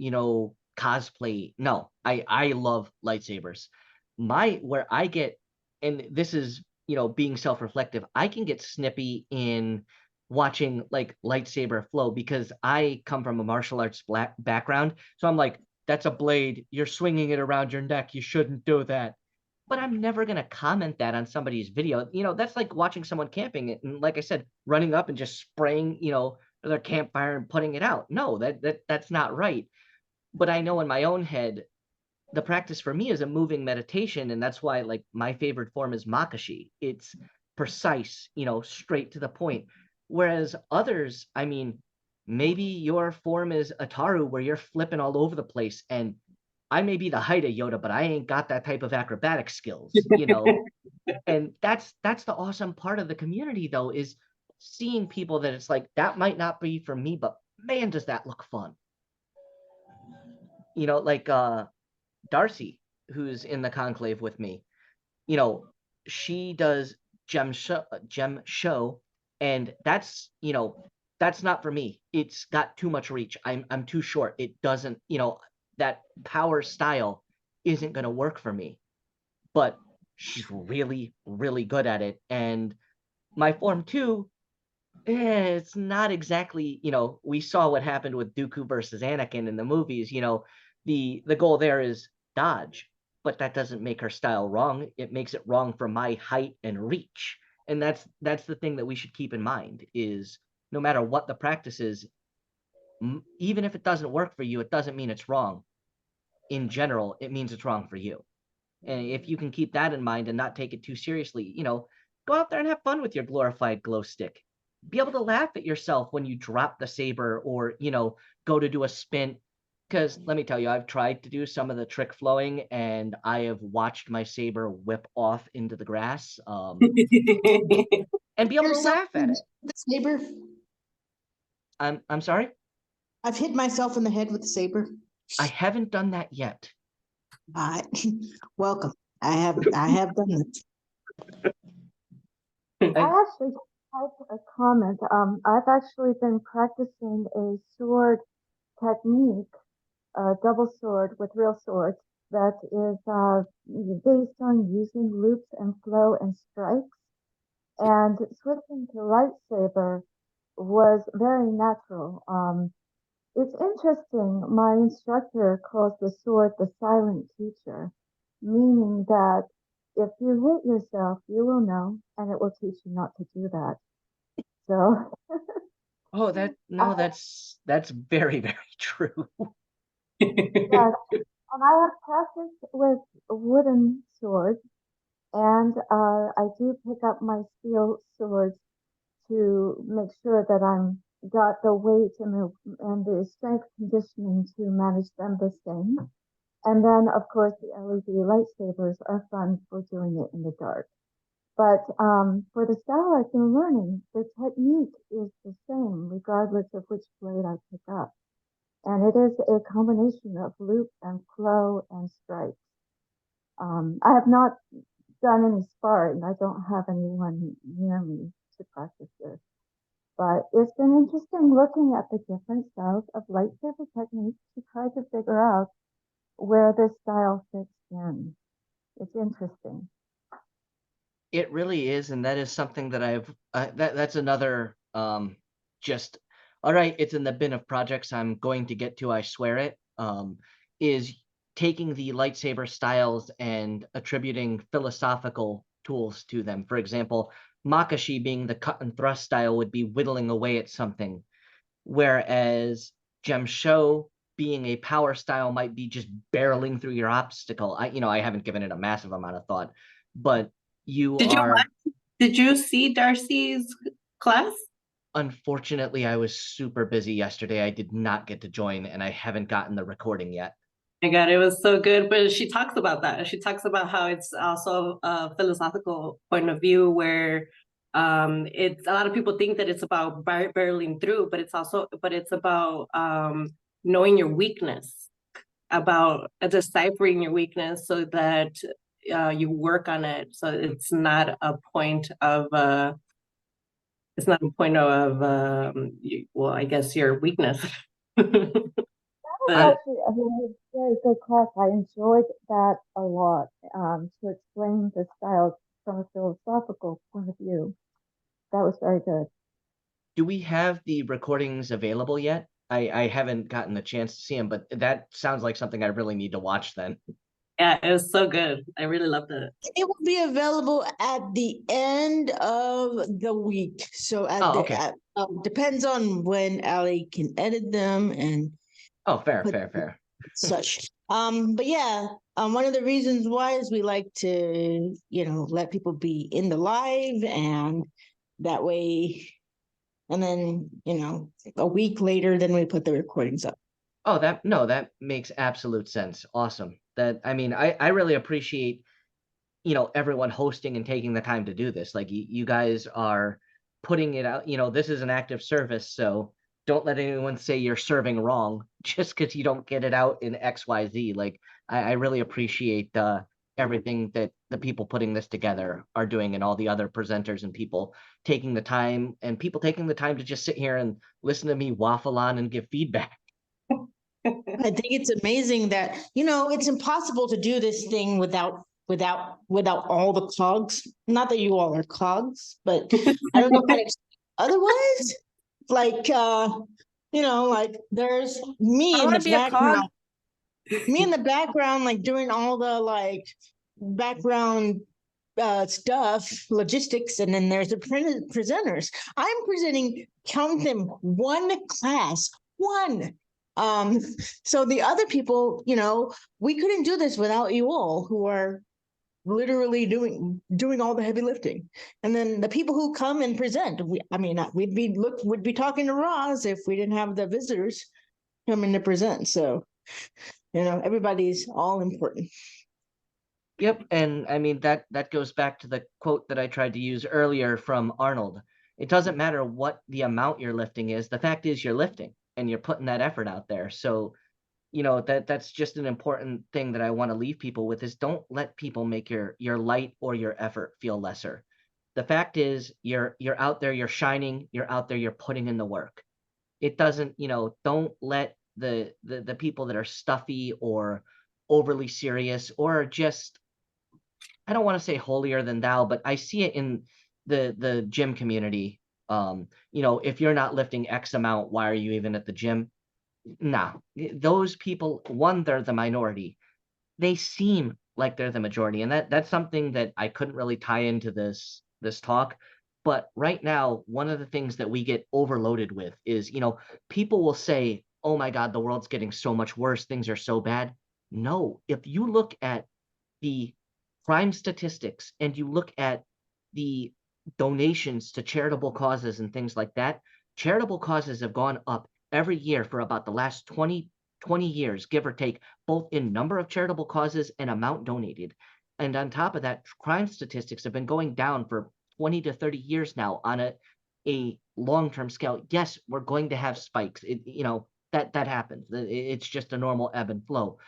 cosplay. No, I love lightsabers. Where I get, and this is, being self-reflective, I can get snippy in watching like lightsaber flow, because I come from a martial arts background. So I'm like, that's a blade. You're swinging it around your neck. You shouldn't do that. But I'm never going to comment that on somebody's video. That's like watching someone camping and, like I said, running up and just spraying, their campfire and putting it out. No, that's not right. But I know in my own head, the practice for me is a moving meditation. And that's why, like, my favorite form is Makashi. It's precise, straight to the point. Whereas others, I mean, maybe your form is Ataru, where you're flipping all over the place, and I may be the height of Yoda, but I ain't got that type of acrobatic skills, And that's the awesome part of the community, though, is seeing people that it's like, that might not be for me, but man, does that look fun. Like Darcy, who's in the conclave with me, she does gem show, and that's not for me. It's got too much reach. I'm too short. It doesn't, that power style isn't going to work for me. But she's really, really good at it. And my form 2, it's not exactly, we saw what happened with Dooku versus Anakin in the movies. The goal there is dodge, but that doesn't make her style wrong. It makes it wrong for my height and reach. And that's the thing that we should keep in mind is no matter what the practice is, even if it doesn't work for you, it doesn't mean it's wrong. In general, it means it's wrong for you. And if you can keep that in mind and not take it too seriously, go out there and have fun with your glorified glow stick. Be able to laugh at yourself when you drop the saber or, go to do a spin. Because let me tell you, I've tried to do some of the trick flowing and I have watched my saber whip off into the grass and be able to laugh at it. The saber. I'm sorry? I've hit myself in the head with the saber. I haven't done that yet. Welcome. I have done it. I actually have a comment. I've actually been practicing a sword technique, a double sword with real swords that is based on using loops and flow and strikes. And switching to lightsaber was very natural. It's interesting. My instructor calls the sword the silent teacher, meaning that if you hit yourself, you will know, and it will teach you not to do that. So, Oh, that's very, very true. yes, and I have practiced with wooden swords, and I do pick up my steel swords to make sure that I'm got the weight and the strength conditioning to manage them the same. And then, of course, the LED lightsabers are fun for doing it in the dark. But for the style I've been learning, the technique is the same regardless of which blade I pick up. And it is a combination of loop and flow and strikes. I have not done any sparring. I don't have anyone near me to practice this. But it's been interesting looking at the different styles of lightsaber techniques to try to figure out where this style fits in. It's interesting. It really is, and that is something that that's another just all right, it's in the bin of projects I'm going to get to, I swear it. Is taking the lightsaber styles and attributing philosophical tools to them. For example, Makashi being the cut and thrust style would be whittling away at something, whereas Gemsho being a power style might be just barreling through your obstacle. I haven't given it a massive amount of thought, but Did you see Darcy's class? Unfortunately, I was super busy yesterday. I did not get to join, and I haven't gotten the recording yet. My God, it was so good. But she talks about that. She talks about how it's also a philosophical point of view where it's a lot of people think that it's about barreling through, but it's about knowing your weakness, about deciphering your weakness so that you work on it. So it's not a point of well, I guess your weakness. That was actually a very good class. I enjoyed that a lot, to explain the styles from a philosophical point of view. That was very good. Do we have the recordings available yet? I haven't gotten a chance to see them, but that sounds like something I really need to watch then. Yeah, it was so good. I really loved it. It will be available at the end of the week. So Okay. Depends on when Ali can edit them and Oh, fair. such. But yeah, one of the reasons why is we like to, let people be in the live, and that way, and then, a week later, then we put the recordings up. Oh, that makes absolute sense. Awesome. I really appreciate, everyone hosting and taking the time to do this. Like you guys are putting it out, this is an active service, so don't let anyone say you're serving wrong just because you don't get it out in XYZ. Like I really appreciate everything that the people putting this together are doing, and all the other presenters and people taking the time, to just sit here and listen to me waffle on and give feedback. I think it's amazing that, it's impossible to do this thing without all the cogs. Not that you all are cogs, but I don't know how to explain otherwise. Like, like there's me I in want the to be a cog. background, like doing all the like background stuff, logistics, and then there's the presenters. I'm presenting, count them, one class, one. So the other people, we couldn't do this without you all who are literally doing all the heavy lifting. And then the people who come and present, we'd be talking to Roz if we didn't have the visitors coming to present. So, everybody's all important. Yep, and I mean that goes back to the quote that I tried to use earlier from Arnold. It doesn't matter what the amount you're lifting is. The fact is you're lifting and you're putting that effort out there. So, that's just an important thing that I want to leave people with is don't let people make your light or your effort feel lesser. The fact is you're out there, you're shining, you're out there, you're putting in the work. It doesn't, don't let the people that are stuffy or overly serious or just, I don't want to say holier than thou, but I see it in the gym community. If you're not lifting X amount, why are you even at the gym? Nah, those people, one, they're the minority. They seem like they're the majority, and that's something that I couldn't really tie into this talk. But right now, one of the things that we get overloaded with is, people will say, "Oh my God, the world's getting so much worse. Things are so bad." No, if you look at the crime statistics and you look at the donations to charitable causes and things like that, charitable causes have gone up every year for about the last 20 years, give or take, both in number of charitable causes and amount donated. And on top of that, crime statistics have been going down for 20 to 30 years now on a long-term scale. Yes, we're going to have spikes. That happens. It's just a normal ebb and flow.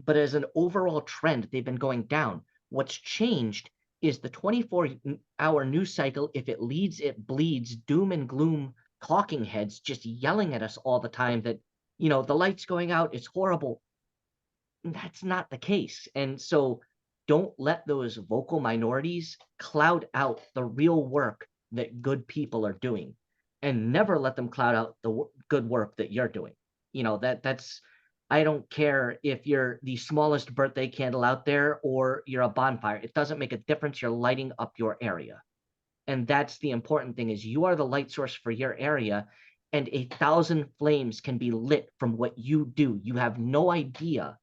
But as an overall trend, they've been going down. What's changed is the 24-hour news cycle. If it leads, it bleeds, doom and gloom talking heads just yelling at us all the time that, the light's going out, it's horrible. That's not the case. And so don't let those vocal minorities cloud out the real work that good people are doing, and never let them cloud out the good work that you're doing. That's, I don't care if you're the smallest birthday candle out there or you're a bonfire. It doesn't make a difference. You're lighting up your area. And that's the important thing, is you are the light source for your area, and 1,000 flames can be lit from what you do. You have no idea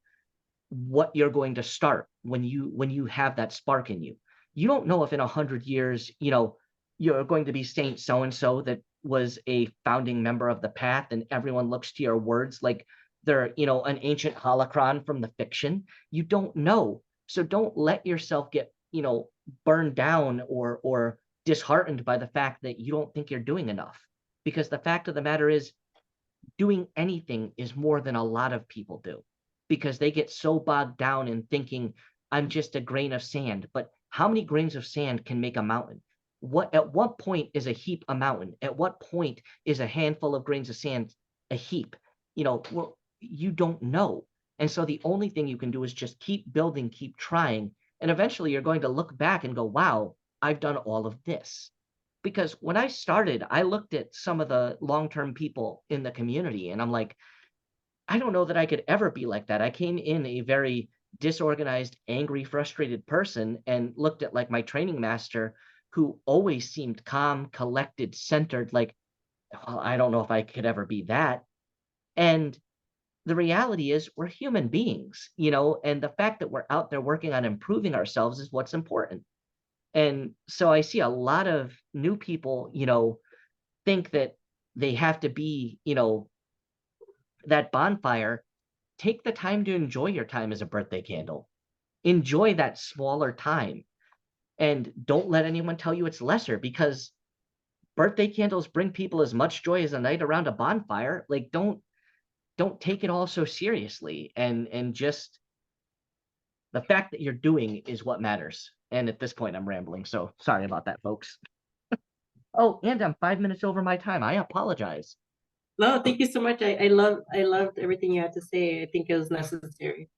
what you're going to start when you have that spark in you. You don't know if in 100 years, you're going to be Saint so-and-so that was a founding member of the path, and everyone looks to your words like they're, an ancient holocron from the fiction. You don't know. So don't let yourself get, burned down or disheartened by the fact that you don't think you're doing enough. Because the fact of the matter is, doing anything is more than a lot of people do, because they get so bogged down in thinking I'm just a grain of sand. But how many grains of sand can make a mountain? At what point is a heap a mountain? At what point is a handful of grains of sand a heap? Well, you don't know. And so the only thing you can do is just keep building, keep trying, and eventually you're going to look back and go, wow, I've done all of this. Because when I started, I looked at some of the long-term people in the community and I'm like, I don't know that I could ever be like that. I came in a very disorganized, angry, frustrated person and looked at like my training master, who always seemed calm, collected, centered, like, well, I don't know if I could ever be that. And the reality is we're human beings, and the fact that we're out there working on improving ourselves is what's important. And so I see a lot of new people, think that they have to be, that bonfire. Take the time to enjoy your time as a birthday candle. Enjoy that smaller time. And don't let anyone tell you it's lesser, because birthday candles bring people as much joy as a night around a bonfire. Like, don't take it all so seriously. And just the fact that you're doing is what matters. And at this point, I'm rambling. So sorry about that, folks. Oh, and I'm 5 minutes over my time. I apologize. No, thank you so much. I loved everything you had to say. I think it was necessary.